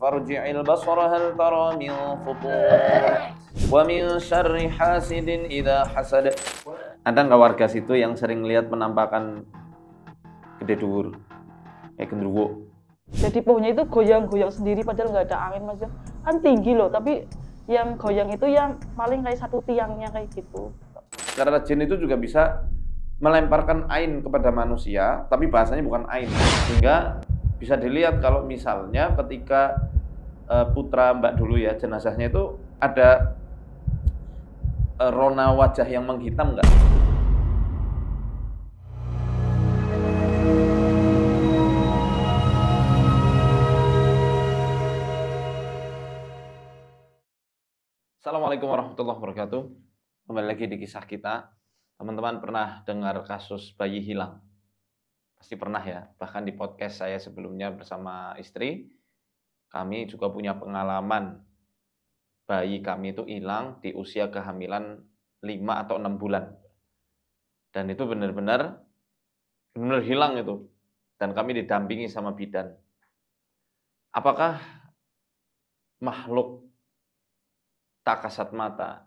farji'il basara hal tara min futur wa min syarri hasidin idza hasad. Ada nggak warga situ yang sering lihat penampakan gede dhuwur kayak genderuwo? Jadi pohonnya itu goyang-goyang sendiri padahal nggak ada angin, Mas. Kan tinggi loh, tapi yang goyang itu yang paling kayak satu tiangnya kayak gitu. Karena jin itu juga bisa melemparkan ain kepada manusia, tapi bahasanya bukan ain. Sehingga bisa dilihat kalau misalnya ketika putra Mbak dulu ya, jenazahnya itu ada rona wajah yang menghitam nggak? Assalamualaikum warahmatullahi wabarakatuh. Kembali lagi di kisah kita. Teman-teman pernah dengar kasus bayi hilang? Pasti pernah ya. Bahkan di podcast saya sebelumnya bersama istri, kami juga punya pengalaman bayi kami itu hilang di usia kehamilan 5 atau 6 bulan. Dan itu benar-benar hilang itu. Dan kami didampingi sama bidan. Apakah makhluk tak kasat mata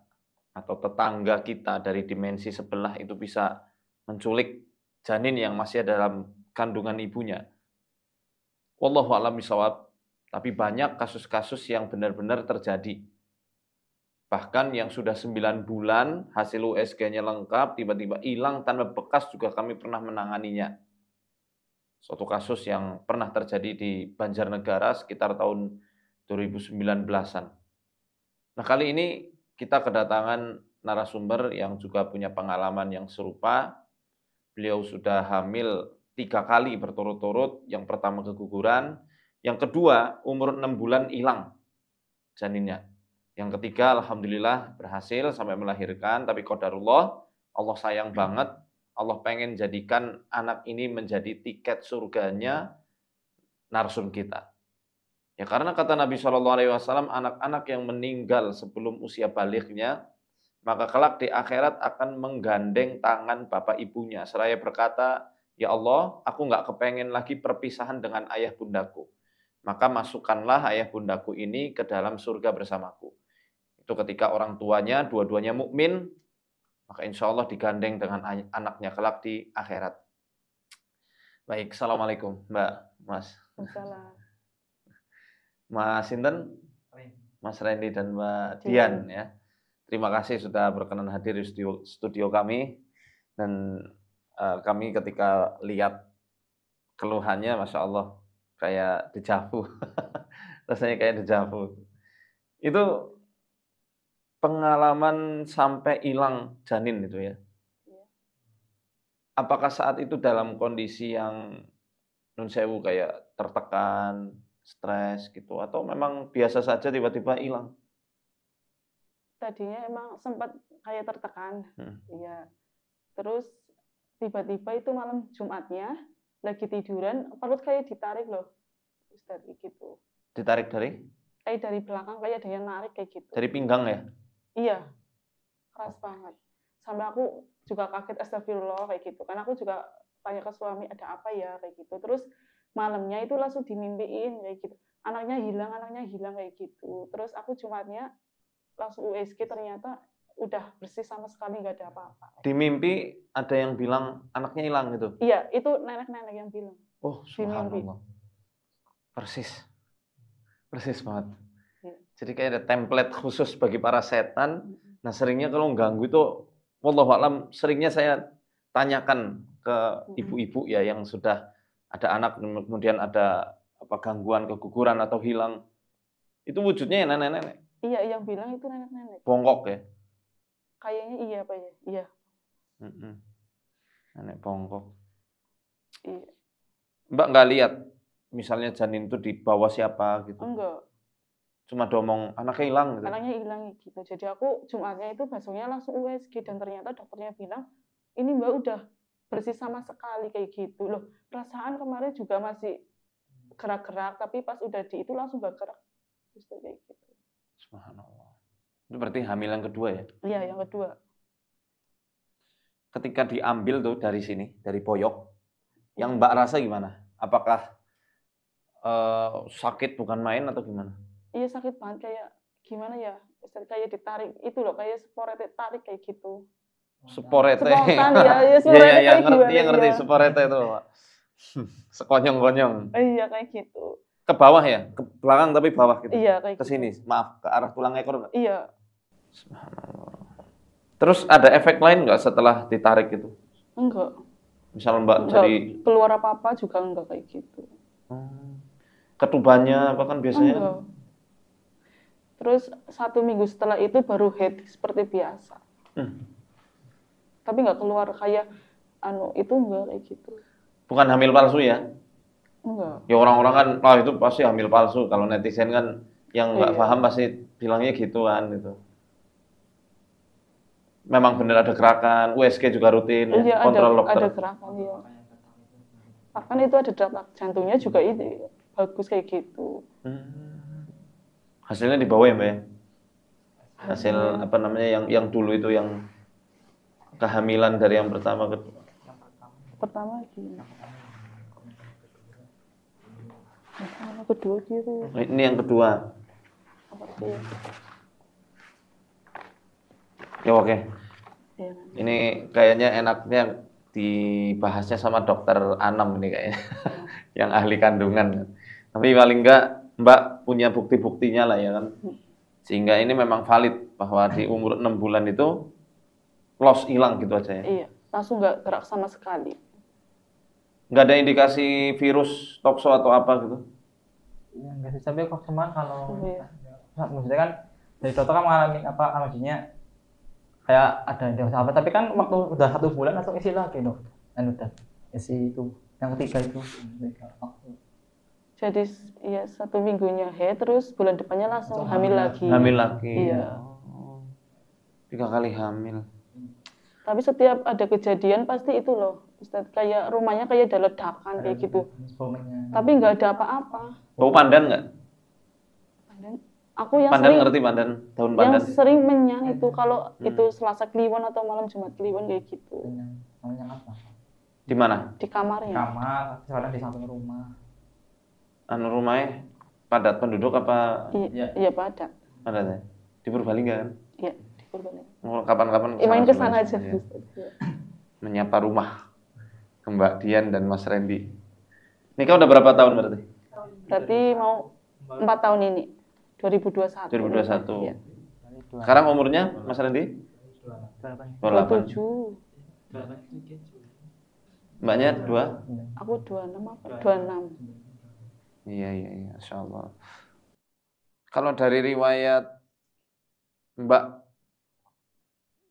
atau tetangga kita dari dimensi sebelah itu bisa menculik janin yang masih dalam kandungan ibunya? Wallahu a'lam bishawab. Tapi banyak kasus-kasus yang benar-benar terjadi. Bahkan yang sudah 9 bulan, hasil USG-nya lengkap, tiba-tiba hilang tanpa bekas juga kami pernah menanganinya. Suatu kasus yang pernah terjadi di Banjarnegara sekitar tahun 2019-an. Nah, kali ini kita kedatangan narasumber yang juga punya pengalaman yang serupa. Beliau sudah hamil 3 kali berturut-turut. Yang pertama keguguran, yang kedua umur 6 bulan hilang janinnya. Yang ketiga alhamdulillah berhasil sampai melahirkan, tapi qadarullah, Allah sayang banget. Allah pengen jadikan anak ini menjadi tiket surganya narsum kita. Ya karena kata Nabi SAW, anak-anak yang meninggal sebelum usia balighnya, maka kelak di akhirat akan menggandeng tangan bapak ibunya. Seraya berkata, ya Allah, aku nggak kepengen lagi perpisahan dengan ayah bundaku. Maka masukkanlah ayah bundaku ini ke dalam surga bersamaku. Itu ketika orang tuanya, dua-duanya mukmin, maka insya Allah digandeng dengan anaknya kelak di akhirat. Baik, Assalamualaikum Mbak, Mas. Masalah. Mas Sinten, Mas Randy dan Mbak Dian ya. Terima kasih sudah berkenan hadir di studio kami. Dan kami ketika lihat keluhannya, Masya Allah, kayak dejavu. Rasanya kayak dejavu. Itu pengalaman sampai hilang janin itu ya. Apakah saat itu dalam kondisi yang nun sewu kayak tertekan, stres gitu, atau memang biasa saja tiba-tiba hilang? Tadinya emang sempat kayak tertekan, iya. Terus tiba-tiba itu malam Jumatnya lagi tiduran, perut kayak ditarik loh, Ustaz, gitu. Ditarik dari? Kayak dari belakang kayak ada yang narik kayak gitu. Dari pinggang ya? Iya, keras banget. Sampai aku juga kaget, astagfirullah kayak gitu. Karena aku juga tanya ke suami ada apa ya kayak gitu. Terus malamnya itu langsung dimimpiin kayak gitu. Anaknya hilang kayak gitu. Terus aku Jumatnya langsung USG, ternyata udah bersih sama sekali, nggak ada apa-apa. Di mimpi ada yang bilang anaknya hilang gitu? Iya, itu nenek-nenek yang bilang. Oh, subhanallah. Persis banget. Ya. Jadi kayak ada template khusus bagi para setan. Nah, seringnya kalau ganggu itu, wallahualam, seringnya saya tanyakan ke ibu-ibu ya yang sudah ada anak, kemudian ada gangguan keguguran atau hilang. Itu wujudnya ya nenek-nenek. Iya, yang bilang itu nenek-nenek. Bongkok ya? Kayaknya iya Pak ya. Iya. Nenek bongkok. Iya. Mbak nggak lihat misalnya janin itu di bawah siapa gitu? Enggak. Cuma domong anaknya hilang gitu. Anaknya hilang gitu. Jadi aku Jumatnya itu besoknya langsung USG dan ternyata dokternya bilang ini Mbak udah bersih sama sekali kayak gitu loh. Perasaan kemarin juga masih gerak-gerak, tapi pas udah di itu langsung gak gerak. Terus kayak gitu. Subhanallah. Itu berarti hamil yang kedua ya? Iya, yang kedua. Ketika diambil tuh dari sini, dari boyok, yang Mbak rasa gimana? Apakah sakit bukan main atau gimana? Iya sakit banget kayak gimana ya? Kayak ditarik itu loh, kayak sporete tarik kayak gitu. Sporete. Spontan ya, Iya, sporete iya, kayak gimana ngerti ya? sporete itu, Pak. Sekonyong-konyong. Iya kayak gitu. Ke bawah ya? Ke belakang tapi bawah gitu. Iya kayak Ke gitu. sini, maaf, ke arah tulang ekor enggak? Iya. Subhanallah. Terus ada efek lain nggak setelah ditarik itu? Enggak. Misal Mbak Enggak jadi keluar apa-apa juga enggak kayak gitu. ketubannya apa kan biasanya? Enggak. Terus 1 minggu setelah itu baru head seperti biasa. Tapi nggak keluar kayak itu enggak kayak gitu. Bukan hamil palsu ya? Enggak. Ya orang-orang kan, itu pasti hamil palsu. Kalau netizen kan yang nggak Iya. paham pasti bilangnya gitu kan gitu. Memang benar ada gerakan, USG juga rutin, Iya, kontrol dokter. ada gerakan ya. Bahkan itu ada detak jantungnya juga ini bagus kayak gitu. Hasilnya dibawa ya Mbak ya? Hasil apa namanya yang dulu itu yang kehamilan dari yang pertama ke Pertama gini. Yang kedua gitu. ini yang kedua. Apa sih? Ya oke. Iya. Ini kayaknya enaknya dibahasnya sama dokter Anam ini kayaknya. Yang ahli kandungan. Tapi paling enggak Mbak punya bukti-buktinya lah ya kan. Sehingga ini memang valid bahwa di umur 6 bulan itu loss hilang gitu aja ya. Iya, langsung nggak gerak sama sekali. Nggak ada indikasi virus tokso atau apa gitu? Ya, nggak sih, tapi kok cuman kalau Iya. maksudnya kan dari dokter kan mengalami apa maksudnya kayak ada indikasi apa, tapi kan waktu udah 1 bulan langsung isi lagi dok, dan udah isi itu yang ketiga itu. Jadi ya 1 minggunya head, terus bulan depannya langsung hamil lagi. Hamil lagi. Iya. 3 kali hamil. Tapi setiap ada kejadian pasti itu loh, Ustaz, kayak rumahnya kayak ada ledakan kayak gitu. Tapi nggak ada apa-apa. Bau pandan nggak? Pandan. Aku yang Pandan sering, ngerti pandan, daun yang pandan. sering menyan itu kalau itu Selasa Kliwon atau malam Jumat Kliwon kayak gitu. Namanya apa? Di mana? Di kamarnya. Kamar, sekarang di samping rumah. Rumahnya padat penduduk apa? Iya padat. Padat ya? Di Purbalingga kan? Iya, di Purbalingga. Kapan-kapan Main ke sana aja. ya. Ustaz. Menyapa rumah ke Mbak Dian dan Mas Randy. Nikah udah berapa tahun berarti? Berarti mau 4 tahun ini. 2021. 2021. Iya. Sekarang umurnya Mas Randy? 28. 27. Mbaknya 2? Aku 26 apa? 26. Iya, Insya Allah. Kalau dari riwayat Mbak,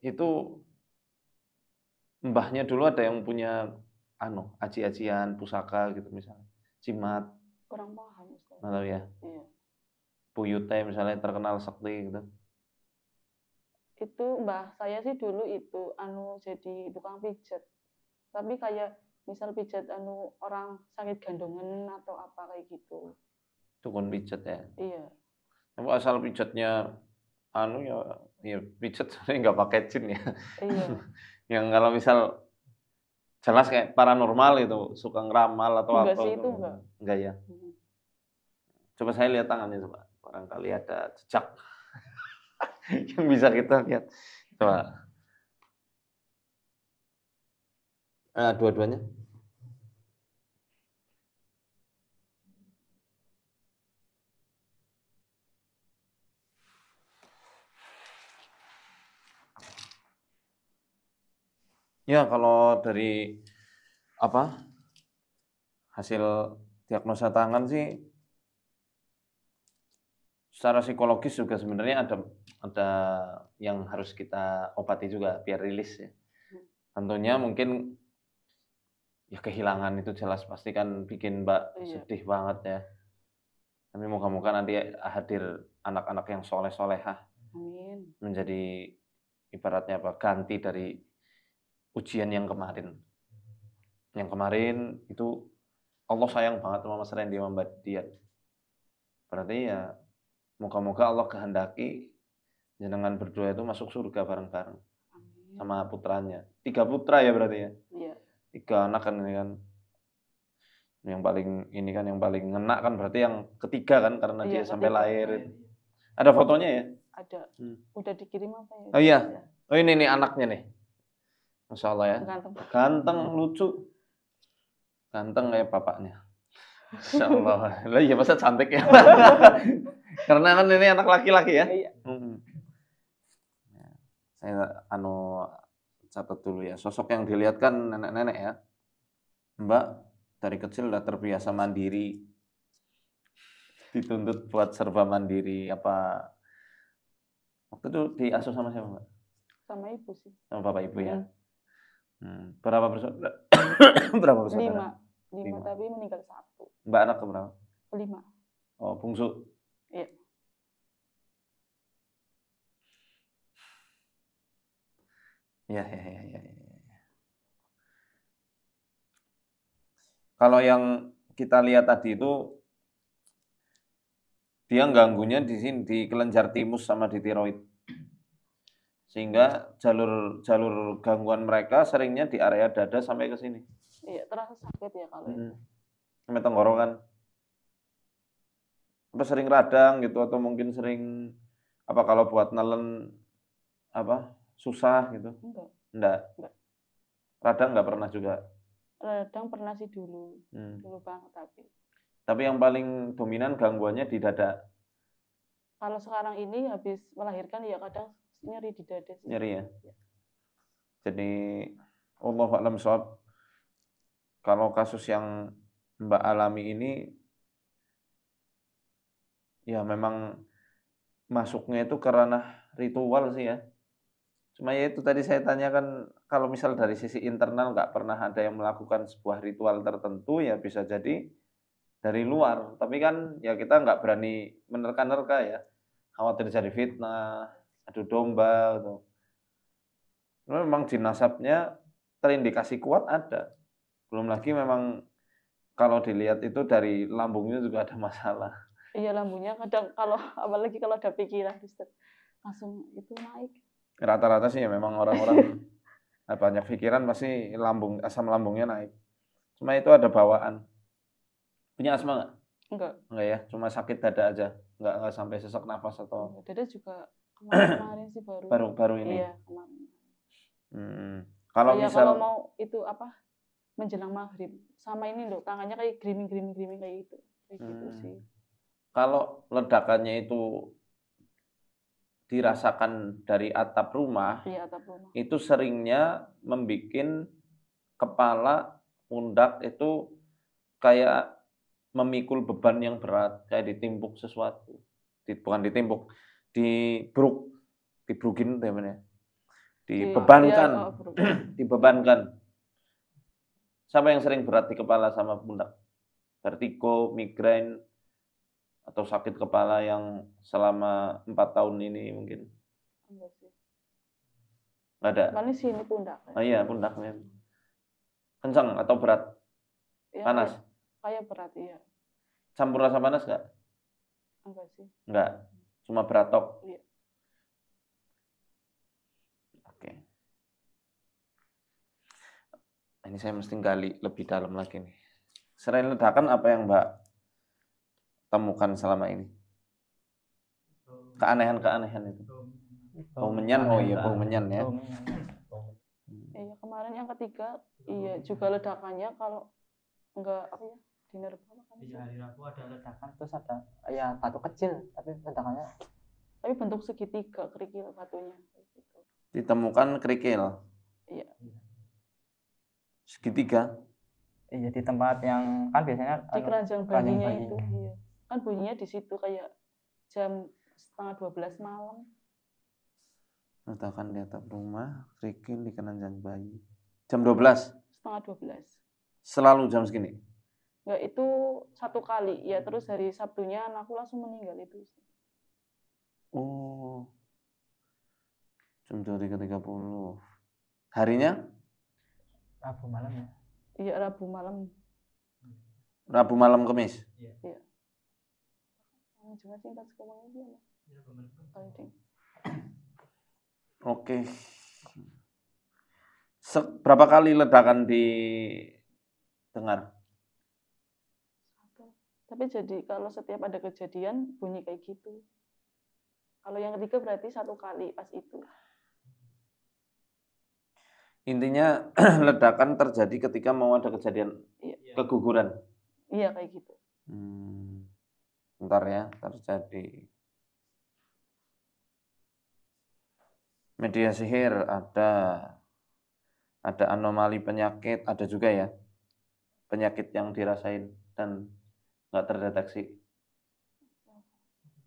itu mbahnya dulu ada yang punya aji-ajian pusaka gitu misalnya. Cimat, Kurang paham, Ustaz. nggak tahu ya. Iya. Buyute misalnya terkenal sakti gitu. Itu mbah saya sih dulu itu jadi tukang pijat. Tapi kayak misal pijat orang sakit gandungan atau apa kayak gitu. Dukun pijat ya. Iya. Tapi asal pijatnya ya pijat sebenarnya nggak pakai jin ya. Iya. Yang kalau misal jelas kayak paranormal itu suka ngeramal atau Enggak apa sih, gitu. itu enggak. Enggak ya. Coba saya lihat tangannya coba. Barangkali ada jejak yang bisa kita lihat. Coba. Dua-duanya. Ya, kalau dari hasil diagnosa tangan sih secara psikologis juga sebenarnya ada yang harus kita obati juga biar rilis ya. Tentunya mungkin ya kehilangan itu jelas pasti kan bikin Mbak sedih banget ya. Tapi moga-moga nanti hadir anak-anak yang soleh-solehah. Amin. Menjadi ibaratnya ganti dari ujian yang kemarin. Yang kemarin itu Allah sayang banget sama Mas Randy sama Mbak Dian. Berarti ya moga-moga Allah kehendaki jenengan berdua itu masuk surga bareng-bareng. Amin. Sama putranya. 3 putra ya berarti ya? Iya. 3 anak kan ini kan. Yang paling ini kan yang paling ngena kan berarti yang ketiga kan karena dia Iya, sampai ketiga. lahir. Ada fotonya ya? Ada. Hmm. Udah dikirim apa ya? Oh iya. Ya, Oh ini nih anaknya nih. Masya Allah ya. ganteng. Ganteng, lucu. Ganteng kayak bapaknya. Masya Allah. Lah iya masa cantik ya. Karena kan ini anak laki-laki ya. Iya. Saya catat dulu ya. Sosok yang dilihat kan nenek-nenek ya. Mbak dari kecil udah terbiasa mandiri. Dituntut buat serba mandiri. Apa waktu itu diasuh sama siapa, Mbak? Sama ibu sih. Sama bapak ibu ya. Berapa bersaudara? Berapa bersaudara? 5. 5 5. tapi meninggal 1. Mbak anak keberapa? 5. Oh, bungsu. Iya. Ya. Kalau yang kita lihat tadi itu dia ganggunya di sini di kelenjar timus sama di tiroid. Sehingga jalur gangguan mereka seringnya di area dada sampai ke sini. Iya, terasa sakit ya kalau itu. Sampai tenggorokan. Apa sering radang gitu atau mungkin sering apa kalau buat nelen apa susah gitu? Enggak. Radang enggak pernah juga. Radang pernah sih dulu. Dulu banget tapi. Tapi yang paling dominan gangguannya di dada. Kalau sekarang ini habis melahirkan ya kadang nyeri di dada sih. Nyeri ya. Jadi Allahu a'lam shawab. Kalau kasus yang Mbak alami ini ya memang masuknya itu ke ranah ritual sih ya. Cuma ya itu tadi saya tanyakan kalau misal dari sisi internal nggak pernah ada yang melakukan sebuah ritual tertentu ya bisa jadi dari luar. Tapi kan ya kita nggak berani menerka-nerka ya. Khawatir jadi fitnah, adu domba gitu. Memang di nasabnya terindikasi kuat ada. Belum lagi memang kalau dilihat itu dari lambungnya juga ada masalah. Iya lambungnya kadang kalau apalagi kalau ada pikiran langsung itu naik. Rata-rata sih ya memang orang-orang banyak pikiran pasti asam lambungnya naik. Cuma itu ada bawaan. Punya asma nggak? Enggak. Enggak ya, cuma sakit dada aja. Enggak sampai sesak nafas atau. Dada juga kemarin sih baru ini. Iya, kemarin. Kalau misal kalau mau itu apa? Menjelang maghrib. Sama ini loh, tangannya kayak griming kayak gitu. Kayak gitu sih. Kalau ledakannya itu dirasakan dari atap rumah, iya, atap rumah. Itu seringnya membuat kepala, pundak itu kayak memikul beban yang berat, kayak ditimpuk sesuatu. Bukan ditimpuk, dibrukin namanya. Dibebankan. Dibebankan. Siapa yang sering berat di kepala sama pundak? Vertigo, migrain, atau sakit kepala yang selama 4 tahun ini mungkin? Enggak sih. Nggak ada? Paling sini pundak. Oh iya, pundaknya. Kencang atau berat? Ya, panas? Kayak berat, iya. Campur rasa panas nggak? Enggak sih. Enggak, cuma berat tok? Iya. Oke. Ini saya mesti gali lebih dalam lagi nih. Selain ledakan, apa yang Mbak temukan selama ini? Keanehan-keanehan itu. Bau menyan, oh iya bau menyan ya. Iya, kemarin yang ketiga, iya juga ledakannya kalau enggak apa ya, di nerva kan. Iya, hari Rabu ada ledakan terus ada ya batu kecil tapi ledakannya tapi bentuk segitiga kerikil batunya gitu. Ditemukan kerikil. Iya. Segitiga. Iya, di tempat yang kan biasanya di keranjang bayinya itu, iya. Kan bunyinya di situ kayak jam 11:30 malam. Ledakan di atap rumah, kerikil di keranjang bayi. Jam 12? 11:30. Selalu jam segini? Ya itu satu kali, ya terus hari Sabtunya anakku langsung meninggal itu. Oh, jam 23.30. Harinya? Rabu malam ya? Iya, Rabu malam. Rabu malam Kamis? Iya. Cuma sih pas kemarin dia. Oke. Berapa kali ledakan didengar? Tapi jadi kalau setiap ada kejadian bunyi kayak gitu. Kalau yang ketiga berarti 1 kali pas itu. Intinya ledakan terjadi ketika mau ada kejadian Iya, keguguran. iya kayak gitu. Bentar ya, terjadi. Media sihir ada anomali penyakit, ada juga ya. Penyakit yang dirasain dan nggak terdeteksi.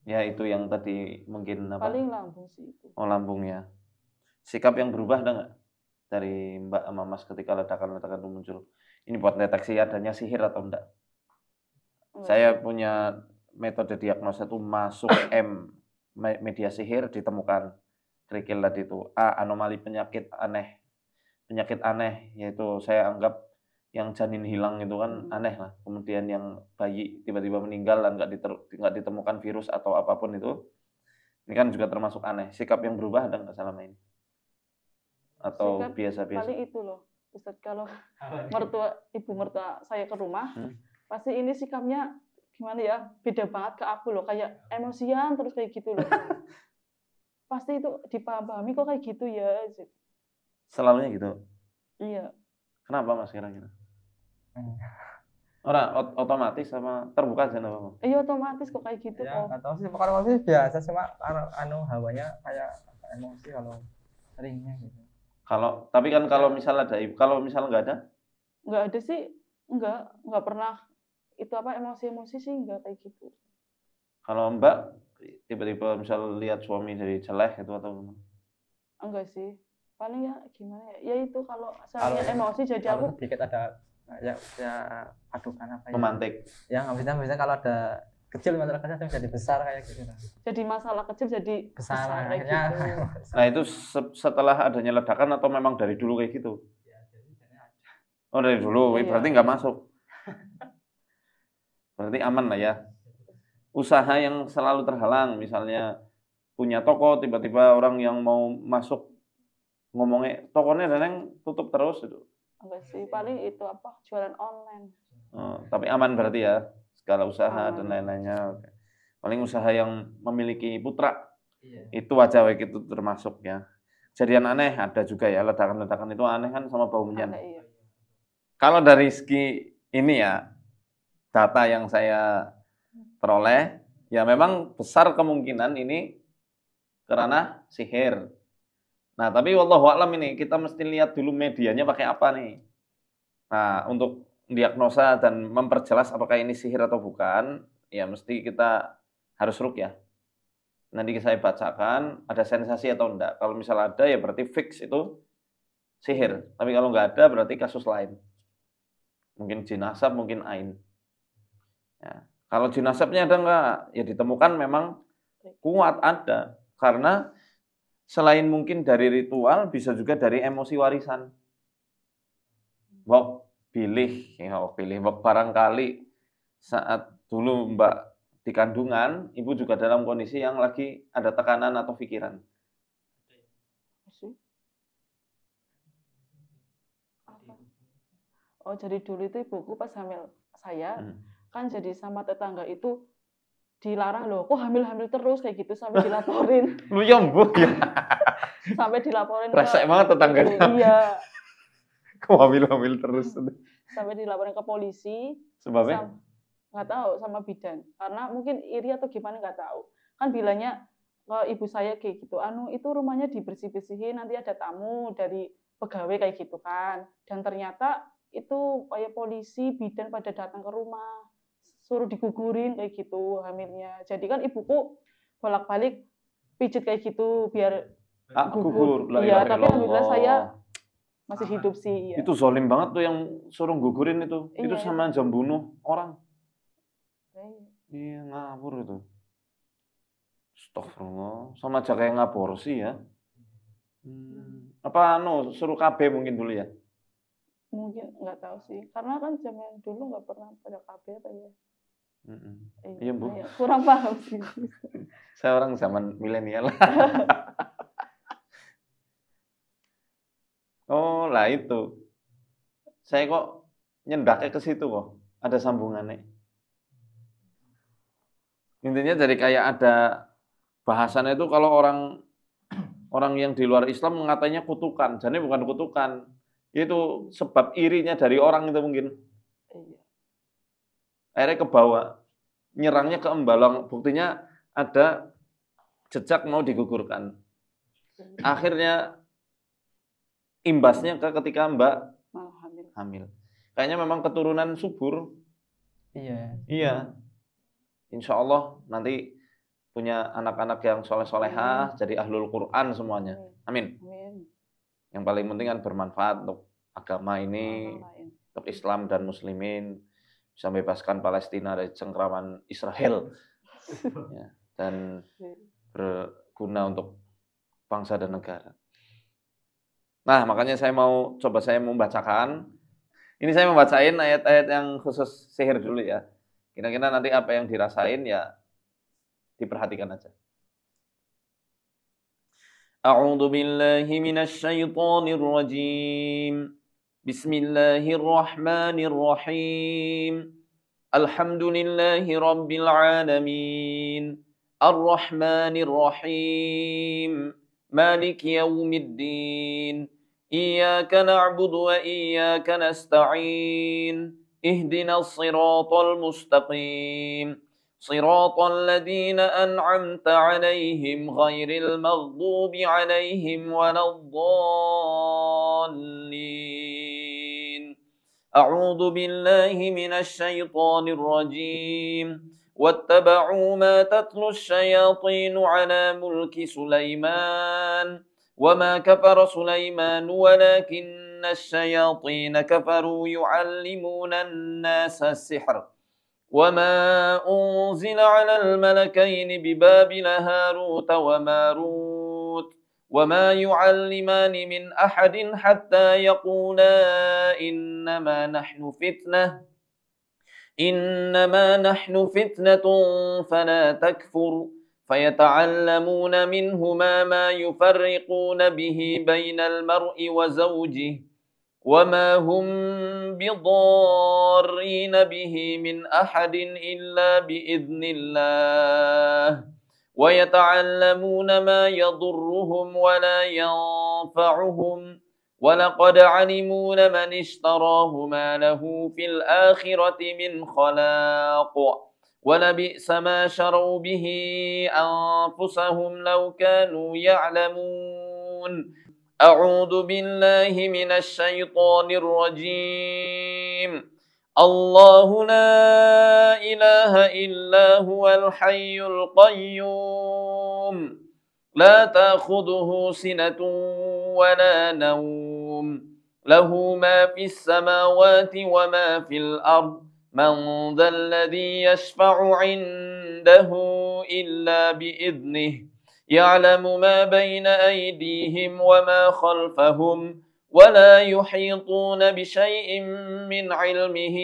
Ya itu yang tadi mungkin apa? Paling lambung sih itu. Oh lambung ya. Sikap yang berubah ada nggak dari Mbak sama Mas ketika ledakan-ledakan itu muncul? Ini buat deteksi adanya sihir atau enggak? Enggak Saya sih. punya metode diagnosa itu masuk media sihir ditemukan kerikil tadi itu. Anomali penyakit aneh yaitu saya anggap yang janin hilang itu kan aneh lah. Kemudian yang bayi tiba-tiba meninggal dan nggak ditemukan virus atau apapun itu. Ini kan juga termasuk aneh. Sikap yang berubah ada nggak selama ini? Atau Sikap biasa-biasa? paling itu loh. Ustadz, kalau ibu mertua saya ke rumah, Hmm? pasti ini sikapnya gimana ya, beda banget ke aku loh, kayak emosian terus kayak gitu loh. Pasti itu dipahami kok kayak gitu ya. Selalunya gitu. Iya. Kenapa Mas kira-kira? Orang otomatis sama terbuka aja apa? Iya otomatis kok kayak gitu Ya kok. nggak tahu sih, kalau sih biasa, cuma karena hawanya kayak emosi kalau seringnya gitu. Tapi kan kalau misal ada, kalau misal nggak ada, Nggak ada sih, nggak pernah itu apa emosi-emosi sih nggak kayak gitu. kalau Mbak tiba-tiba misal lihat suami jadi jelek itu atau gimana? Enggak sih, paling ya gimana ya, itu kalau saya emosi jadi kalau aku sedikit ada ya adukan apa ya, Memantik. ya nggak bisa kalau ada kecil masalah kecil jadi besar kayak gitu. jadi masalah kecil jadi Besar kayak akhirnya. gitu. Nah itu setelah adanya ledakan atau memang dari dulu kayak gitu? Oh dari dulu, Iya. berarti nggak masuk. Berarti aman lah ya. Usaha yang selalu terhalang, misalnya punya toko, tiba-tiba orang yang mau masuk ngomongnya tokonya dan yang tutup terus itu. Enggak sih, paling itu apa jualan online. Tapi aman berarti ya, segala usaha Aman. dan lain-lainnya. Paling usaha yang memiliki putra, itu aja itu termasuk ya. Kejadian aneh ada juga ya, ledakan-ledakan itu aneh kan sama bau menyan. Ada, iya. Kalau dari segi ini ya, data yang saya peroleh, ya memang besar kemungkinan ini karena sihir. Nah, tapi wallahu a'lam ini kita mesti lihat dulu medianya pakai apa nih. Nah, untuk diagnosa dan memperjelas apakah ini sihir atau bukan, ya mesti kita harus ruqyah. Nanti saya bacakan ada sensasi atau enggak. Kalau misal ada ya berarti fix itu sihir. Tapi kalau nggak ada berarti kasus lain. Mungkin jinasab, mungkin ain. Ya. Kalau jinasabnya ada enggak? Ya ditemukan memang kuat ada. Karena selain mungkin dari ritual, bisa juga dari emosi warisan. Bok pilih, bok barangkali saat dulu Mbak di kandungan, ibu juga dalam kondisi yang lagi ada tekanan atau pikiran. Oh, jadi dulu itu ibuku pas hamil saya, kan jadi sama tetangga itu dilarang loh, kok hamil-hamil terus kayak gitu sampai dilaporin. Lu yombo ya. Sampai dilaporin Resek banget tetangganya. Iya. Kok hamil-hamil terus. Sampai dilaporin ke polisi. Sebabnya? Nggak tahu, sama bidan. Karena mungkin iri atau gimana nggak tahu. Kan bilangnya ke ibu saya kayak gitu, itu rumahnya dibersih-bersihin, nanti ada tamu dari pegawai kayak gitu kan. Dan ternyata itu kayak polisi, bidan pada datang ke rumah, suruh digugurin kayak gitu hamilnya. Jadi kan ibuku bolak-balik pijit kayak gitu biar gugur. Iya, tapi alhamdulillah saya masih hidup sih. Iya. Itu zolim banget tuh yang suruh gugurin itu. Iya, itu sama jam bunuh orang. Iya, ngawur itu. Astagfirullah. Sama aja kayak ngaborsi ya. Apa suruh KB mungkin dulu ya? Mungkin nggak tahu sih, karena kan zaman dulu nggak pernah pada KB apa ya. Iya Bu. Kurang paham sih. Saya orang zaman milenial. Oh lah itu. Saya kok nyendaknya ke situ kok. Ada sambungannya. Intinya dari kayak ada bahasannya itu kalau orang yang di luar Islam mengatanya kutukan, jadi bukan kutukan. Itu sebab irinya dari orang itu mungkin. Iya. Akhirnya ke bawah, nyerangnya ke Embalang. Buktinya ada jejak mau digugurkan. Akhirnya imbasnya ketika Mbak Malah hamil. hamil. Kayaknya memang keturunan subur. Iya. Iya. Insya Allah nanti punya anak-anak yang soleh-solehah, jadi ahlul Quran semuanya. Amin. Amin. Yang paling penting kan bermanfaat untuk agama ini, Orang lain. untuk Islam dan Muslimin, bisa membebaskan Palestina dari cengkraman Israel, ya, dan berguna untuk bangsa dan negara. Nah, makanya saya mau membacakan. Ini saya membacain ayat-ayat yang khusus sihir dulu ya. Kira-kira nanti apa yang dirasain ya diperhatikan aja. A'udzu billahi minasy syaithanir rajim. Bismillahirrahmanirrahim. Alhamdulillahi rabbil alamin. Ar-Rahmanir Rahim. Maliki yaumiddin. Iyyaka na'budu wa iyyaka nasta'in. Ihdinas siratal mustaqim. صراط الذين أنعمت عليهم غير المغضوب عليهم ولا الضالين أعوذ بالله من الشيطان الرجيم واتبعوا ما تتلو الشياطين على ملك سليمان وما كفر سليمان ولكن الشياطين كفروا يعلمون الناس السحر وما أنزل على الملكين ببابل هاروت وماروت وما يعلمان من أحد حتى يقولا إنما نحن فتنة فلا تكفر فيتعلمون منهما ما يفرقون به بين المرء وزوجه وما هم بضارين به من أحد إلا بإذن الله ويتعلمون ما يضرهم ولا ينفعهم ولقد علموا لمن اشتراه ما له في الآخرة من خلاق ولبئس ما شروا به أنفسهم لو كانوا يعلمون أعوذ بالله من الشيطان الرجيم الله لا إله إلا هو الحي القيوم لا تأخذه سنة ولا نوم له ما في السماوات وما في الأرض من ذا الذي يشفع عنده إلا بإذنه يعلم ما بين أيديهم وما خلفهم ولا يحيطون بشيء من علمه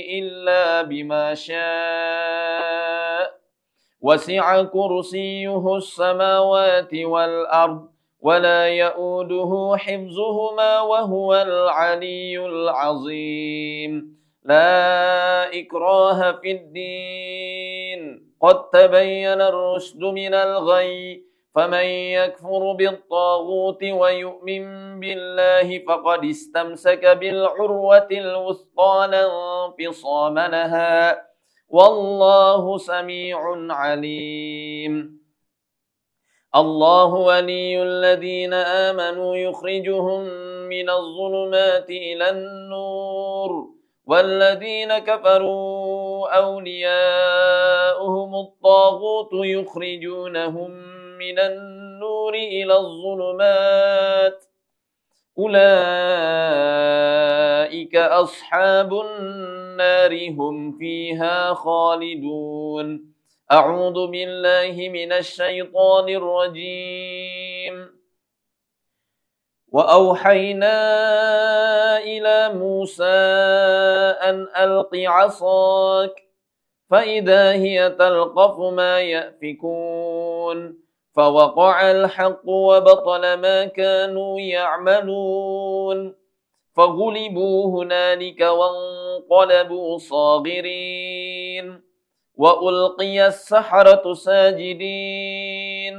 إلا بما شاء وسع كرسيه السماوات والأرض ولا يؤوده حفظهما وهو العلي العظيم لا إكراه في الدين قد تبين الرشد من الغي فمن يكفر بالطاغوت ويؤمن بالله فقد استمسك بالعروة الوثقى لا انفصام لها والله سميع عليم الله ولي الذين آمنوا يخرجهم من الظلمات إلى النور والذين كفروا أولياؤهم الطاغوت يخرجونهم من النور إلى الظلمات أولئك أصحاب النار هم فيها خالدون أعوذ بالله من الشيطان الرجيم وأوحينا إلى موسى أن ألق عصاك فإذا هي تلقف ما يأفكون فوقع الحق وبطل ما كانوا يعملون فغلبوا هنالك وانقلبوا صاغرين وألقي السحرة ساجدين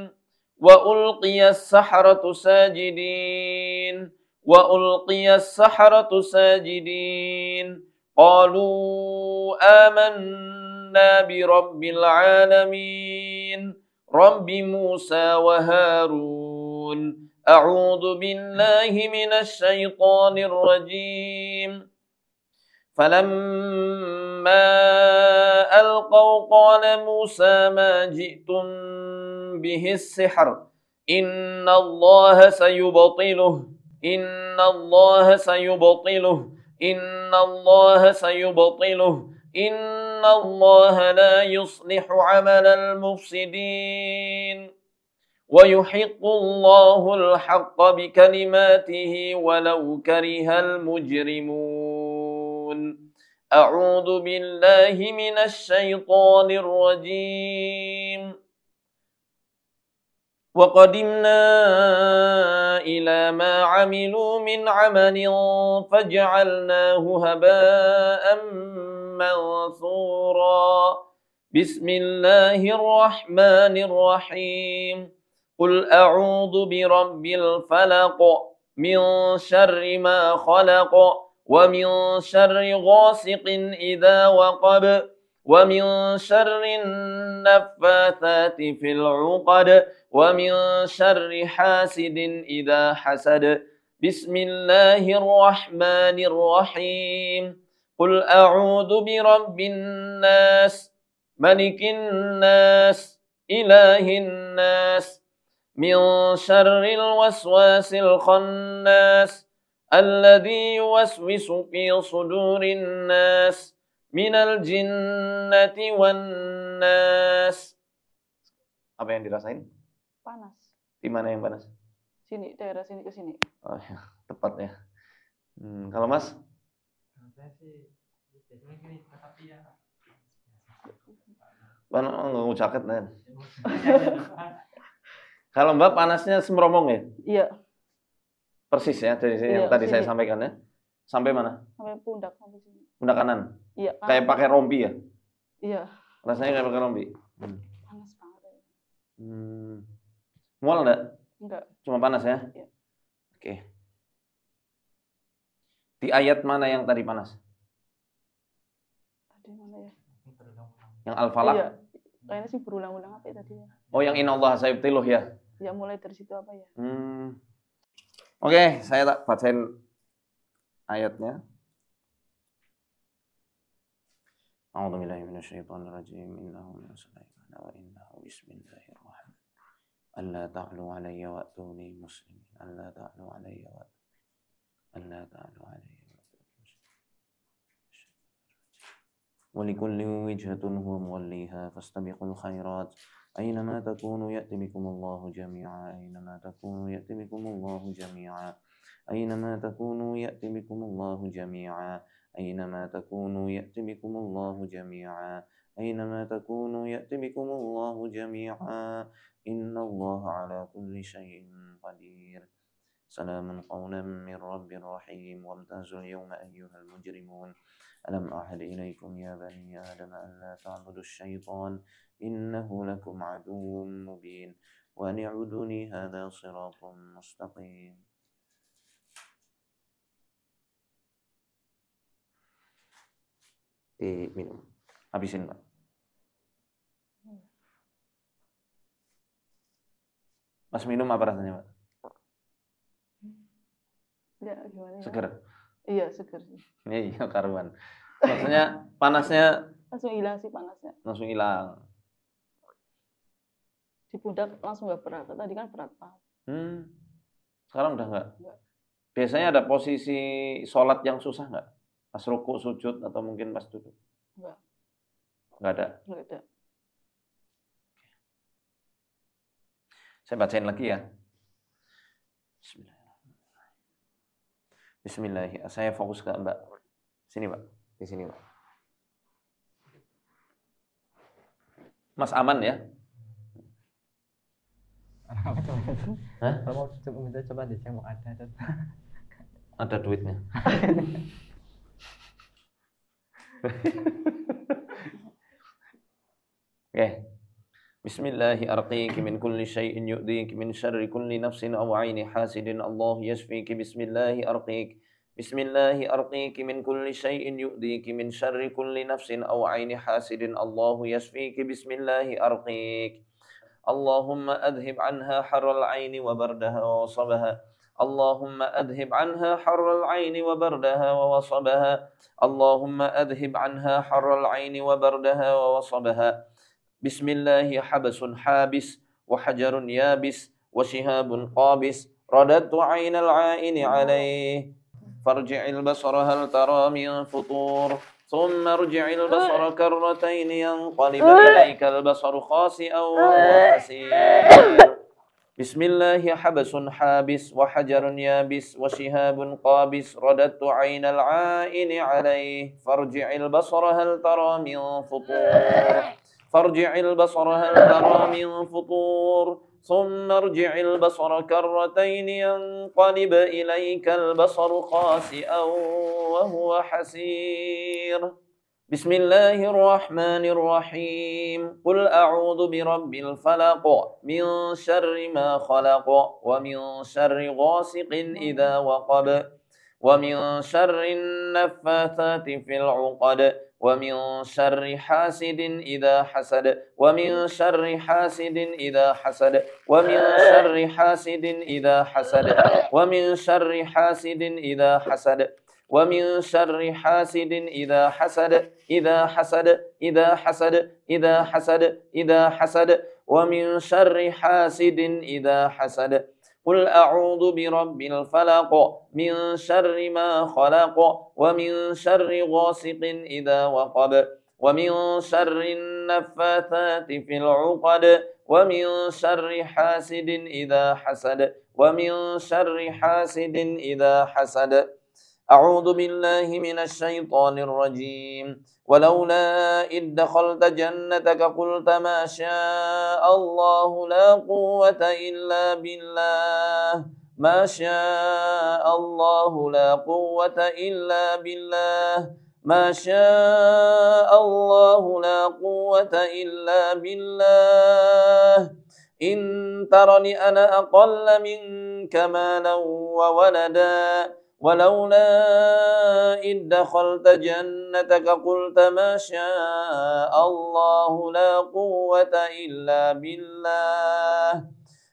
وألقي السحرة ساجدين وألقي السحرة ساجدين قالوا آمنا برب العالمين رب موسى وهارون أعوذ بالله من الشيطان الرجيم فلما ألقوا قال موسى ما جئتم به السحر إن الله سيبطله إن الله سيبطله إن الله سيبطله إن الله لا يصلح عمل المفسدين ويحق الله الحق بكلماته ولو كره المجرمون أعوذ بالله من الشيطان الرجيم وقدمنا إلى ما عملوا من عمل فجعلناه هباء منثورا بسم الله الرحمن الرحيم قل أعوذ برب الفلق من شر ما خلق ومن شر غاسق إذا وقب ومن شر النفاثات في العقد ومن شر حاسد إذا حسد بسم الله الرحمن الرحيم قل أعوذ برب الناس ملك الناس إله الناس من شر الوسواس الخناس الذي يوسوس في صدور الناس من الجنة والناس. Apa yang dirasain? Panas. Di mana yang panas? Sini, daerah sini ke sini. Oh ya, tepat ya. Kalau Mas? Saya sih biasanya gini, tapi ya Nggak jaket kan? Kalau Mbak panasnya semromong ya? Iya. Persis ya dari yang tadi saya sampaikan ya. Sampai mana? Sampai pundak sampai sini. Pundak kanan. Iya. Kayak pakai rompi ya? Iya. Rasanya kayak pakai rompi. Panas banget ya. Mual enggak? Enggak. Cuma panas ya? Iya. Oke. Di ayat mana yang tadi panas? Tadi mana ya? Yang Al-Falaq? Iya. Kayaknya sih berulang-ulang apa ya tadi ya? Oh, yang Innallaha sayubtiluh ya? Ya mulai dari situ apa ya? Oke, saya tak bacain ayatnya. A'udzubillahi minasyaitonirrajim. Innahu min Sulaiman wa innahu bismillahirrahmanirrahim. Alla ta'lu 'alayya wa'tuni muslimin. Alla ta'lu 'alayya ولكل وجهة هو موليها فاستبقوا الخيرات أينما تكونوا يأتي بكم الله جميعا أينما تكونوا يأتي بكم الله جميعا أينما تكونوا يأتي بكم الله جميعا أينما تكونوا يأتي بكم الله جميعا أينما تكونوا يأتي بكم الله جميعا إن الله على كل شيء قدير سلام قولا من رب رحيم وامتازوا اليوم أيها المجرمون ألم أعهد إليكم يا بني آدم ألا تعبدوا الشيطان إنه لكم عدو مبين وأن اعبدوني هذا صراط مستقيم. Diminum. Habisin, Pak. Mas minum apa rasanya, Pak? Ya, gimana ya? Seger. Iya, seger sih. Iya, karuan. Maksudnya panasnya Langsung hilang sih panasnya. langsung hilang. Di pundak langsung nggak berat. Tadi kan berat banget. Sekarang udah nggak? Nggak. Biasanya ada posisi sholat yang susah nggak? Pas ruku, sujud, atau mungkin pas duduk? Nggak. Nggak ada? Nggak ada. Saya bacain lagi ya. Bismillah. Saya fokus ke Mbak. Sini, Pak. Di sini, Pak. Mas aman ya? Hah? Kalau mau minta coba deh, saya mau ada. Ada duitnya. Oke. Bismillah arqiki min kulli syai'in yu'diki min syarri kulli nafsin aw 'aini hasidin Allah yashfiki bismillah arqik. Bismillah arqiki min kulli syai'in yu'diki min syarri kulli nafsin aw 'aini hasidin Allah yashfiki bismillah arqik. Allahumma adhib 'anha harral 'aini wa bardaha wa wasabaha. Allahumma adhib 'anha harral 'aini wa bardaha wa wasabaha. Allahumma adhib 'anha harral 'aini wa bardaha wa wasabaha. Bismillahi habasun habis wa hajarun yabis wa shihabun qabis radadtu 'ainal 'aini 'alaih farji'il basara hal tara min futur thumma irji'il basara karratain yanqalib ilaikal basaru khasi'an wa huwa hasir. Bismillahi habasun habis wa hajarun yabis wa shihabun qabis radadtu 'ainal 'aini 'alaih farji'il basara hal tara min futur فارجع البصر هل ترى من فطور ثم ارجع البصر كرتين ينقلب إليك البصر خاسئا وهو حسير. بسم الله الرحمن الرحيم. قل أعوذ برب الفلق من شر ما خلق ومن شر غاسق إذا وقب ومن شر النفاثات في العقد ومن شر حاسد إذا حسد ومن شر حاسد إذا حسد ومن شر حاسد إذا حسد ومن شر حاسد إذا حسد ومن شر حاسد إذا حسد إذا حسد إذا حسد إذا حسد إذا حسد ومن شر حاسد إذا حسد. قل أعوذ برب الفلق من شر ما خلق ومن شر غاسق إذا وقب ومن شر النفاثات في العقد ومن شر حاسد إذا حسد ومن شر حاسد إذا حسد. أعوذ بالله من الشيطان الرجيم. ولولا إذ دخلت جنتك قلت ما شاء الله لا قوة إلا بالله ما شاء الله لا قوة إلا بالله ما شاء الله لا قوة إلا بالله إن ترني أنا أقل منك مالا وولدا ولولا إذ دخلت جنتك قلت ما شاء الله لا قوة إلا بالله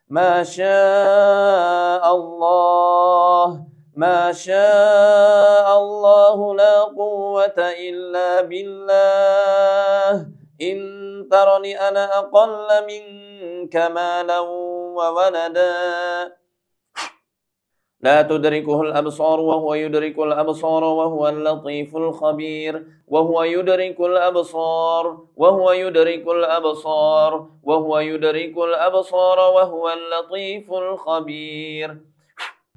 ما شاء الله ما شاء الله لا قوة إلا بالله إن ترني أنا أقل منك مالا وولدا لا تدركه الأبصار وهو يدرك الأبصار وهو اللطيف الخبير وهو يدرك الأبصار وهو يدرك الأبصار وهو يدرك الأبصار وهو اللطيف الخبير.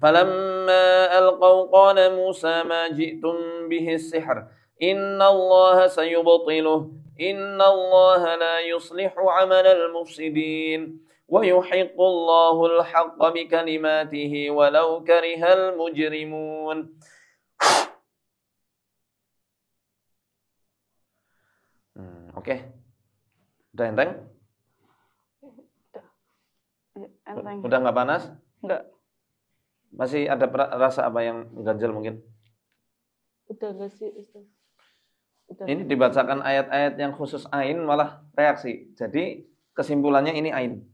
فلما ألقوا قال موسى ما جئتم به السحر إن الله سيبطله إن الله لا يصلح عمل المفسدين ويحق الله الحق بكلماته ولو كره المجرمون. Oke. Udah enteng? Enteng. Udah nggak panas? Enggak. Masih ada rasa apa yang ganjel mungkin? Udah enggak sih, Ustaz? Udah. Ini dibacakan ayat-ayat yang khusus ain malah reaksi. Jadi kesimpulannya ini ain.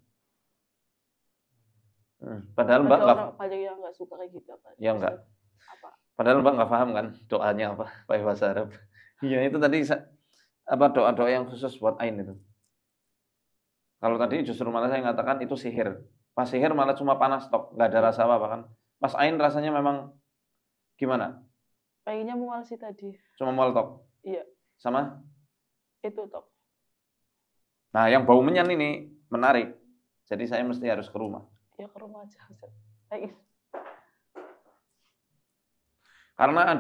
Padahal Mbak orang banyak yang nggak suka kayak gitu apa? Ya enggak. Apa? Padahal Mbak nggak paham kan doanya apa pakai bahasa Arab. Iya itu tadi apa doa-doa yang khusus buat ain itu. Kalau tadi justru malah saya mengatakan itu sihir. Pas sihir malah cuma panas tok, nggak ada rasa apa kan. Pas ain rasanya memang gimana? Pengennya mual sih tadi. Cuma mual tok. Iya. Sama? Itu tok. Nah yang bau menyan ini menarik. Jadi saya mesti harus ke rumah. Ya ke rumah aja, Ustaz. Baik. Karena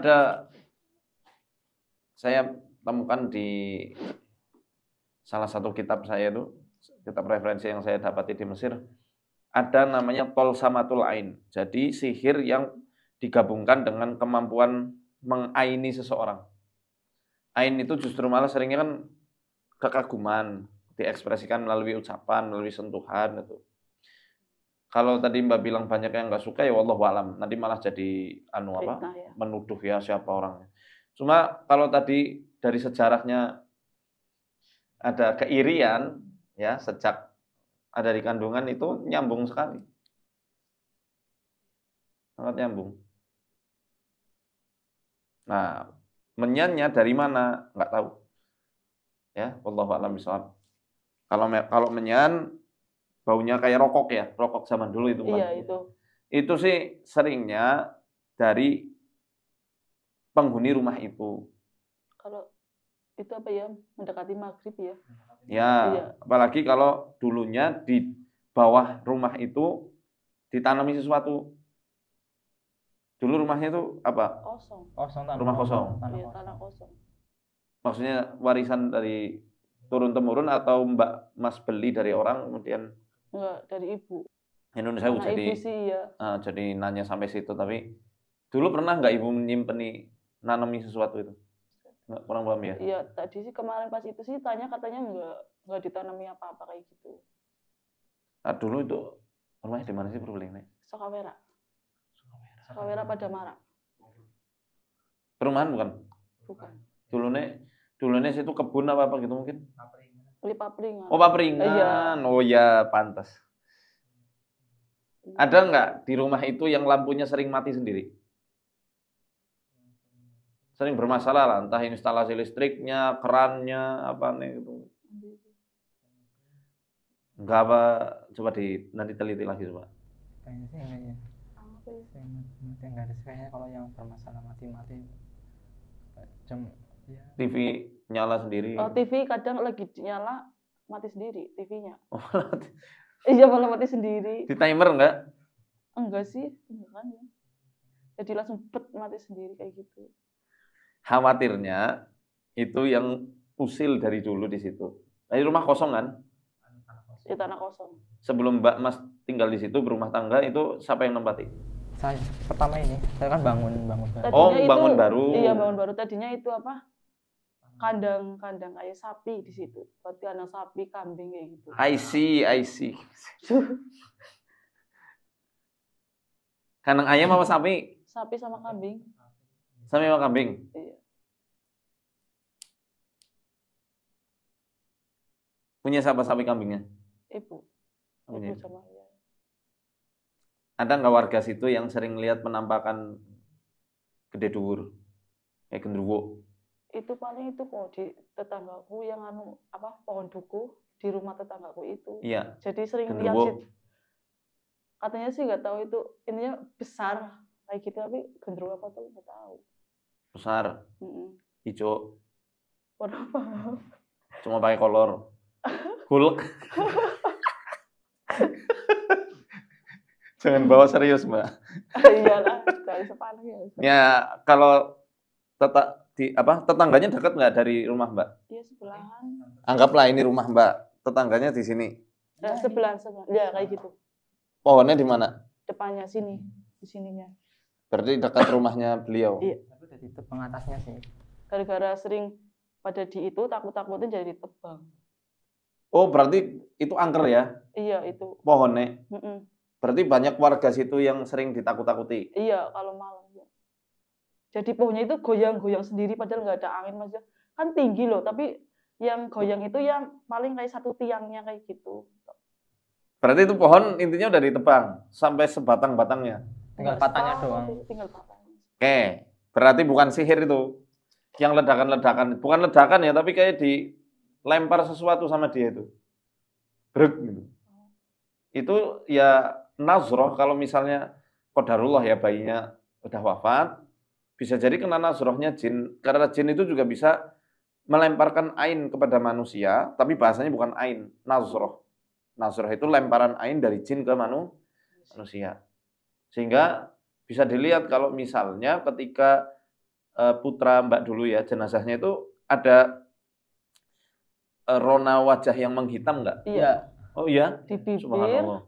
saya temukan di salah satu kitab saya itu, kitab referensi yang saya dapati di Mesir, ada namanya tolsamatul ain. Jadi sihir yang digabungkan dengan kemampuan mengaini seseorang. Ain itu justru malah seringnya kan kekaguman, diekspresikan melalui ucapan, melalui sentuhan itu. Kalau tadi Mbak bilang banyak yang nggak suka ya wallahu alam, nanti malah jadi Fitnah ya. menuduh ya siapa orangnya. Cuma kalau tadi dari sejarahnya ada keirian ya sejak ada di kandungan itu nyambung sekali. Sangat nyambung. Nah, menyannya dari mana? Nggak tahu. Ya, wallahu a'lam bishawab. Kalau menyan baunya kayak rokok ya, rokok zaman dulu itu bukan? Iya, itu. Itu sih seringnya dari penghuni rumah itu. Kalau itu apa ya, mendekati maghrib ya. Ya, Iya. apalagi kalau dulunya di bawah rumah itu ditanami sesuatu. Dulu rumahnya itu apa? Kosong. Rumah kosong. Iya, tanah kosong. Maksudnya warisan dari turun-temurun atau Mbak Mas beli dari orang kemudian Enggak, dari ibu. Indonesia Anak jadi ibu sih ya. jadi nanya sampai situ, tapi dulu pernah nggak ibu menyimpen nanami sesuatu itu? Nggak, kurang paham ya? Iya, tadi sih kemarin pas itu sih tanya katanya enggak ditanami apa-apa kayak gitu. Nah, dulu itu rumahnya di mana sih Purbalingga? Sokawera pada Marak. Perumahan bukan? Bukan. Dulunya situ kebun apa gitu mungkin? Papringan. Oh, papringan. Iya. Oh ya, pantas. Ada nggak di rumah itu yang lampunya sering mati sendiri? Sering bermasalah lah, entah instalasi listriknya, kerannya, apa nih gitu. Enggak apa, coba nanti teliti lagi coba. Kayaknya sih enggak ya. Mati enggak ada sih kayaknya kalau yang bermasalah mati-mati. Ya. TV nyala sendiri. Oh, TV kadang lagi nyala mati sendiri TV-nya. Oh, Iya, malah mati sendiri. di timer enggak? Enggak sih, enggak ya. Jadi langsung mati sendiri kayak gitu. Khawatirnya itu yang usil dari dulu di situ. Dari rumah kosong kan? Di tanah kosong. Sebelum Mbak Mas tinggal di situ berumah tangga itu siapa yang nempati? Saya pertama ini, saya kan bangun baru. Tadinya bangun baru. Iya, bangun baru. Tadinya itu apa? Kandang kayak sapi di situ. Berarti kandang sapi, kambing kayak gitu. I see. Kandang ayam apa sapi? Sapi sama kambing. Sapi sama kambing. Iya. Punya siapa sapi kambingnya? Ibu. Punya. Ibu sama ya. Ada nggak warga situ yang sering lihat penampakan gede dhuwur kayak genderuwo? Itu paling itu kok di tetanggaku yang pohon duku di rumah tetanggaku itu. Iya. Jadi sering lihat Genderuwo. sih. Katanya sih nggak tahu itu intinya besar kayak gitu, tapi genderuwo apa tuh nggak tahu. Besar, hijau, Warna apa? cuma pakai kolor. Hulk. Jangan bawa serius, Mbak. Iyalah, dari sepanjang ya. Ya, kalau tetangganya dekat nggak dari rumah Mbak? Iya, sebelahan. Anggaplah ini rumah Mbak, tetangganya di sini. Ya, sebelahan. Ya, kayak gitu. Pohonnya di mana? Depannya sini, di sininya. Berarti dekat rumahnya beliau. Iya. Tapi udah ditebang atasnya sih. Gara-gara sering pada di itu takut-takutin jadi ditebang. Oh, berarti itu angker ya Iya, itu. pohonnya. Mm-mm. Berarti banyak warga situ yang sering ditakut-takuti. Iya, kalau malam ya. Jadi pohonnya itu goyang-goyang sendiri padahal nggak ada angin, Mas. Kan tinggi loh, tapi yang goyang itu yang paling kayak satu tiangnya kayak gitu. Berarti itu pohon intinya udah ditebang sampai sebatang-batangnya. Tinggal Nggak patahnya setahun doang. sih, tinggal patahnya. Oke, berarti bukan sihir itu. Yang ledakan-ledakan, bukan ledakan ya, tapi kayak dilempar sesuatu sama dia itu. Brek gitu. Itu ya nazroh kalau misalnya qadarullah ya bayinya udah wafat, bisa jadi kena nazrohnya jin. Karena jin itu juga bisa melemparkan ain kepada manusia, tapi bahasanya bukan ain, nazroh. Nazroh itu lemparan ain dari jin ke manusia. Sehingga bisa dilihat kalau misalnya ketika putra Mbak dulu ya, jenazahnya itu ada rona wajah yang menghitam nggak? Iya. Oh iya? Di bibir, Subhanallah.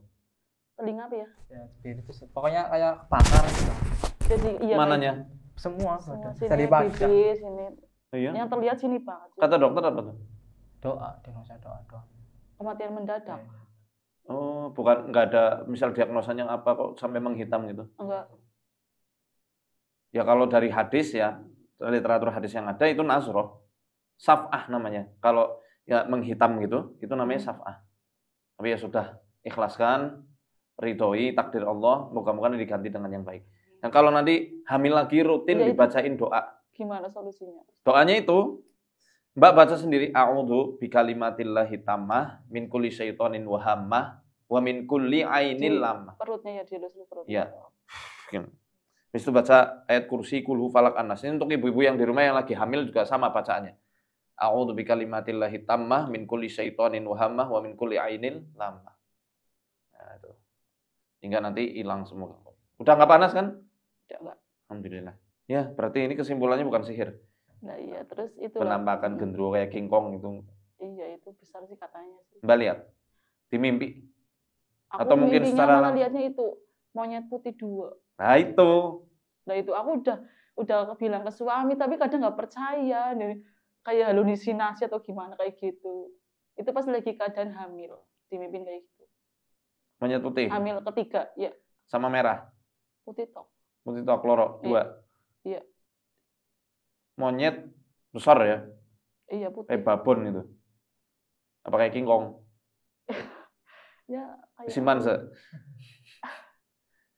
telinga apa ya? Ya, bibir itu pokoknya kayak kebakar. Jadi iya. Mananya? Semua Semua udah. sini, Dari pagi. bibir, sini. Oh iya? Yang terlihat sini banget. Kata dokter apa tuh? Doa, diagnosa doa. Kematian mendadak. Oh, bukan, nggak ada misal diagnosanya apa kok sampai menghitam gitu. Enggak. Ya kalau dari hadis ya, literatur hadis yang ada itu nasroh. Saf'ah namanya. Kalau ya menghitam gitu, itu namanya saf'ah. Tapi ya sudah, ikhlaskan, ridhoi takdir Allah, moga-moga diganti dengan yang baik. Dan kalau nanti hamil lagi rutin Ya, itu dibacain doa. gimana solusinya? Doanya itu Mbak baca sendiri, a'udzu bikalimatillahi tammah min kulli syaitonin wa hammah wa min kulli ainil Di lamah. perutnya ya, dilus perutnya. Ya. Habis itu baca ayat kursi kulhu falak anas. Ini untuk ibu-ibu yang di rumah yang lagi hamil juga sama bacaannya. A'udzu bikalimatillahi tammah min kulli syaitonin wa hammah wa min kulli ainil lamah. Nah, itu. Hingga nanti hilang semua. Udah nggak panas kan? Tidak, enggak. Alhamdulillah. Ya, berarti ini kesimpulannya bukan sihir. Nah iya, terus itu Penampakan gendruwo kayak King Kong itu. Iya, itu besar sih katanya sih. Mbak lihat di mimpi. Aku Atau mungkin mimpinya secara malah lihatnya itu monyet putih 2. Nah itu. Nah itu aku udah bilang ke suami, tapi kadang nggak percaya, nih kayak halusinasi atau gimana kayak gitu. Itu pas lagi keadaan hamil, dimimpin kayak gitu. Monyet putih. Hamil ketiga, ya. Sama merah. Putih tok. Putih tok loro 2. Iya. Monyet besar ya. Iya putih. Kayak babon itu. Apa kayak King Kong? Ya kayak Simpan se.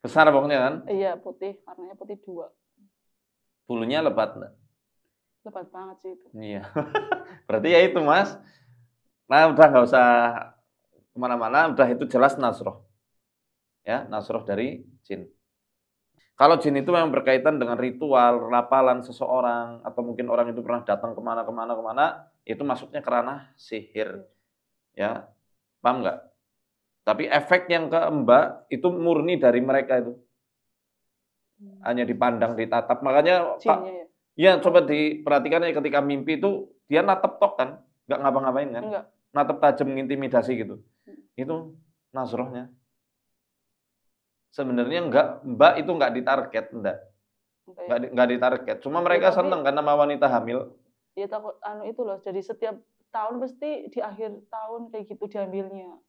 Besar pokoknya kan? Iya putih, warnanya putih 2. Bulunya lebat enggak? Lebat banget sih itu. Iya. Berarti ya itu Mas. Nah udah nggak usah kemana-mana, udah itu jelas nasroh. Ya, nasroh dari jin. Kalau jin itu memang berkaitan dengan ritual, rapalan seseorang, atau mungkin orang itu pernah datang kemana, itu masuknya ke ranah sihir. Ya, paham nggak? Tapi efek yang ke Mbak itu murni dari mereka itu. Hanya dipandang, ditatap. Makanya, Pak, ya coba diperhatikan ya ketika mimpi itu, dia natap tok kan? Nggak ngapa-ngapain kan? Enggak. Natap tajam, intimidasi gitu. Itu nasrohnya. Sebenarnya Mbak itu nggak ditarget, nggak ditarget. Cuma mereka senang karena sama wanita hamil. Ya takut itu loh. Jadi setiap tahun pasti di akhir tahun kayak gitu diambilnya.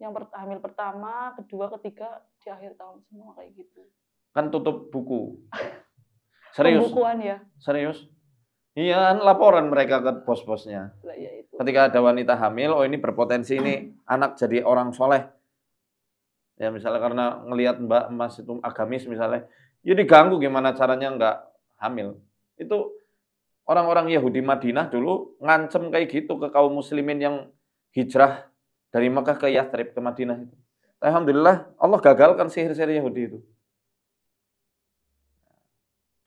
Yang hamil pertama, kedua, ketiga di akhir tahun semua kayak gitu. Kan tutup buku. Serius? Pembukuan ya. Serius? Iya, kan laporan mereka ke bos-bosnya. Nah, ya itu. Ketika ada wanita hamil, oh ini berpotensi ini anak jadi orang soleh. Ya misalnya karena ngelihat Mbak Emas itu agamis misalnya, ya diganggu gimana caranya nggak hamil. Itu orang-orang Yahudi Madinah dulu ngancem kayak gitu ke kaum muslimin yang hijrah dari Mekah ke Yathrib ke Madinah itu. Alhamdulillah Allah gagalkan sihir-sihir Yahudi itu.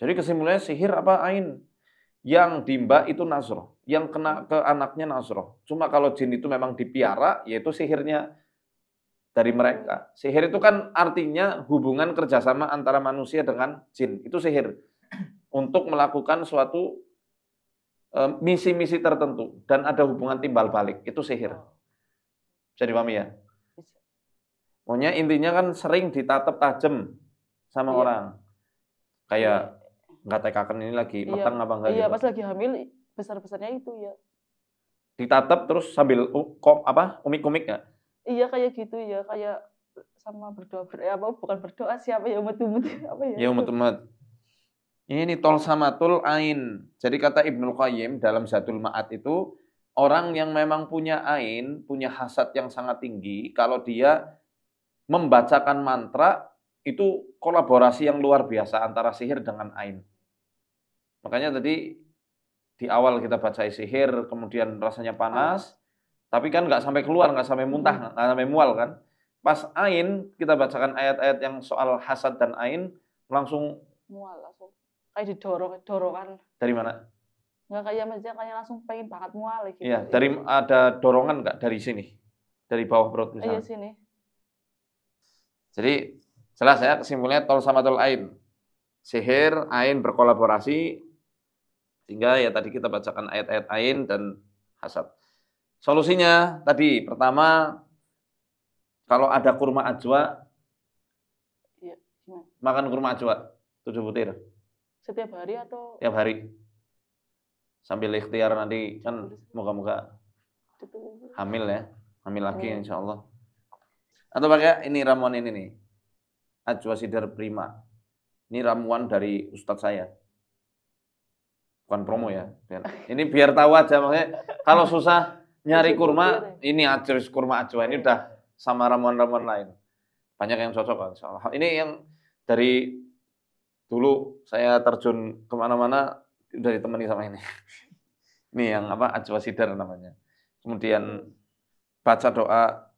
Jadi kesimpulannya sihir apa ain? Yang di Mbak itu nasroh, yang kena ke anaknya nasroh. Cuma kalau jin itu memang dipiara, yaitu sihirnya dari mereka. Sihir itu kan artinya hubungan kerjasama antara manusia dengan jin. Itu sihir. Untuk melakukan suatu misi-misi tertentu. Dan ada hubungan timbal balik. Itu sihir. Bisa dipahami ya? Pokoknya intinya kan sering ditatap tajam sama orang. Kayak nggak tekakan ini lagi, matang apa enggak iya, gitu. pas lagi hamil, besar-besarnya itu ya. Ditatap terus sambil umik-umik nggak? Iya kayak gitu ya, kayak sama berdoa bukan berdoa siapa ya umat-umat apa ya? Ya umat-umat. Ini tolsamatul ain. Jadi kata Ibnul Qayyim dalam Zadul Ma'ad itu orang yang memang punya ain, punya hasad yang sangat tinggi, kalau dia membacakan mantra itu kolaborasi yang luar biasa antara sihir dengan ain. Makanya tadi di awal kita baca sihir, kemudian rasanya panas, tapi kan nggak sampai keluar, nggak sampai muntah, nggak sampai mual kan. Pas ain, kita bacakan ayat-ayat yang soal hasad dan ain, langsung mual langsung. Kayak dorongan. Dari mana? Nggak kayak maksudnya kayak langsung pengen banget mual gitu. Iya, ada dorongan nggak dari sini? Dari bawah perut misalnya? Iya sini. Jadi jelas ya kesimpulannya tolsamatul ain. Sihir, ain berkolaborasi, sehingga ya tadi kita bacakan ayat-ayat ain dan hasad. Solusinya tadi pertama, kalau ada kurma ajwa, iya, makan kurma ajwa 7 butir. Setiap hari atau? Setiap hari. Sambil ikhtiar nanti kan moga-moga hamil ya. Hamil lagi Amin. insya Allah. Atau pakai ini ramuan ini nih. Ajwa Sidar Prima. Ini ramuan dari ustadz saya. Bukan promo ya. Ini biar tahu aja maksudnya. Kalau susah nyari kurma, ini kurma ajwa ini udah sama ramuan-ramuan lain. Banyak yang cocok kan. Insya Allah. Ini yang dari dulu saya terjun kemana-mana udah ditemani sama ini. Ini yang apa? Ajwa Sidar namanya. Kemudian baca doa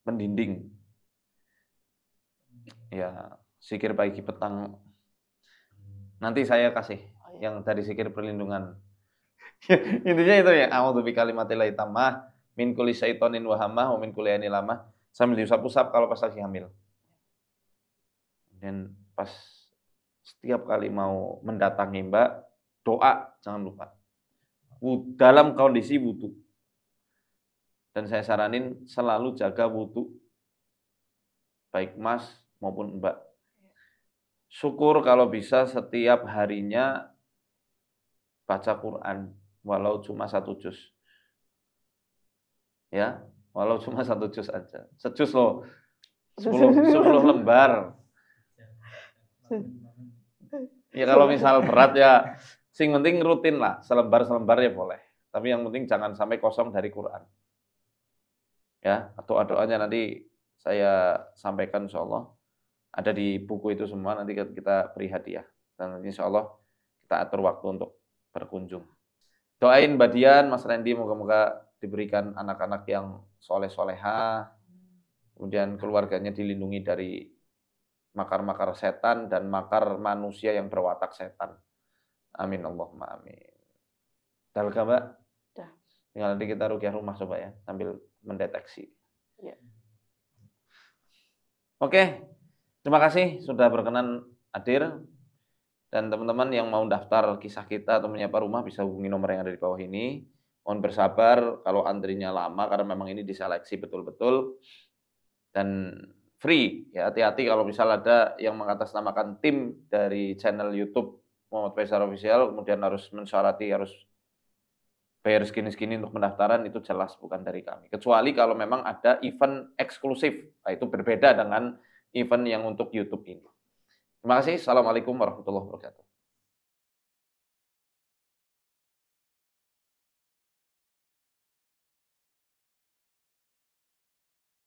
pendinding. Ya, zikir pagi petang. Nanti saya kasih yang dari zikir perlindungan. Intinya itu ya, a'udzu bikalimatillahi tammah min kulli syaitonin wa hamah wa min kulli ainil lamah. Sambil diusap-usap kalau pas lagi hamil. Dan pas setiap kali mau mendatangi Mbak, doa jangan lupa. Dalam kondisi wudu. Dan saya saranin selalu jaga wudu. Baik Mas maupun Mbak. Syukur kalau bisa setiap harinya baca Quran. Walau cuma 1 juz. Ya, walau cuma 1 juz aja. Sejuz loh. 10 lembar. Ya kalau misal berat ya, sing penting rutin lah. Selembar-selembar ya boleh. Tapi yang penting jangan sampai kosong dari Quran. Ya, doa-doanya nanti saya sampaikan insyaallah. Ada di buku itu semua, nanti kita beri hadiah. Dan insyaallah kita atur waktu untuk berkunjung. Doain Mbak Dian, Mas Randy, moga-moga diberikan anak-anak yang soleh-soleha, kemudian keluarganya dilindungi dari makar-makar setan dan makar manusia yang berwatak setan. Amin Allahumma amin. Dalga Mbak? Dah. Tinggal nanti kita ruqyah rumah coba ya, sambil mendeteksi. Ya. Oke, terima kasih sudah berkenan hadir. Dan teman-teman yang mau daftar kisah kita atau menyapa rumah bisa hubungi nomor yang ada di bawah ini. Mohon bersabar kalau antrinya lama karena memang ini diseleksi betul-betul. Dan free, ya hati-hati kalau misal ada yang mengatasnamakan tim dari channel YouTube Muhammad Faisal Official, kemudian harus mensyarati, harus bayar segini-segini untuk pendaftaran, itu jelas bukan dari kami. Kecuali kalau memang ada event eksklusif, nah, itu berbeda dengan event yang untuk YouTube ini. Terima kasih. Assalamualaikum warahmatullahi wabarakatuh.